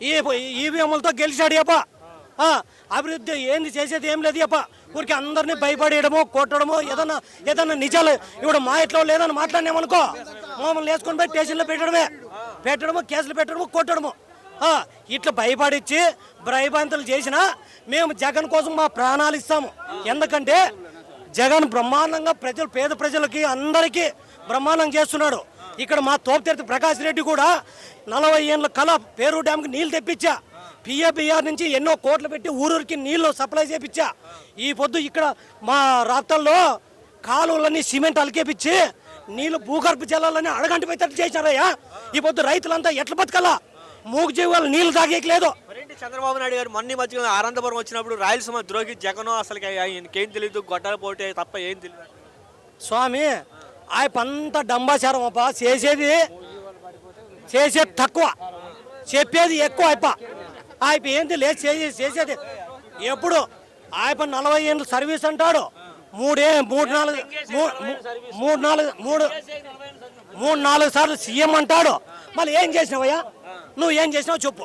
ఈ ఈవీఎంలతో గెలిచాడు అప్ప. అభివృద్ధి ఏంది చేసేది ఏం లేదు అప్ప. ఊరికి అందరినీ భయపడేయడము, కొట్టడము, ఏదన్నా నిజాలు ఇప్పుడు మా ఇంట్లో లేదని మాట్లాడినామనుకో మమ్మల్ని వేసుకొని పోయి స్టేషన్లో పెట్టడము, కేసులు పెట్టడము, కొట్టడము. ఇట్లా భయపడిచ్చి భయభ్రాంతులు చేసినా మేము జగన్ కోసం మా ప్రాణాలు ఇస్తాము. ఎందుకంటే జగన్ బ్రహ్మాండంగా పేద ప్రజలకి అందరికీ బ్రహ్మాండంగా చేస్తున్నాడు. ఇక్కడ మా తోపుతెర్తి ప్రకాష్ రెడ్డి కూడా 40 ఏళ్ళ కళ పేరూరు డ్యామ్కి నీళ్ళు తెప్పించా. పిఏబిఆర్ నుంచి ఎన్నో కోట్లు పెట్టి ఊరూరికి నీళ్లు సప్లై చేయించా. ఈ పొద్దు ఇక్కడ మా రాష్ట్రంలో కాలువలన్నీ సిమెంట్ అలికేపించి నీళ్లు భూగర్భ జలాలని అడగంటి పోయేటట్టు చేశారయ్యా. ఈ పొద్దు రైతులంతా ఎట్లా బతకాలా? మూగజీవాలు నీళ్లు తాగేయట్లేదు. చంద్రబాబు నాయుడు గారు మొన్న మధ్య ఆనందపురం వచ్చినప్పుడు రాయలసీమ ద్రోహి జగన్ అసలు ఏం తెలియదు, గొడ్డలు పోటీ తప్ప ఏం తెలియదు. స్వామి ఆయన పంత డంబాచారం అప్ప. చేసేది తక్కువ, చెప్పేది ఎక్కువ అప్ప. ఆయన ఏంది లేదు చేసేది. ఎప్పుడు ఆయన 40 ఏళ్ళు సర్వీస్ అంటాడు. 3-4 సార్లు సీఎం అంటాడు. మళ్ళీ ఏం చేసినావయ్యా? నువ్వు ఏం చేసినావు చెప్పు.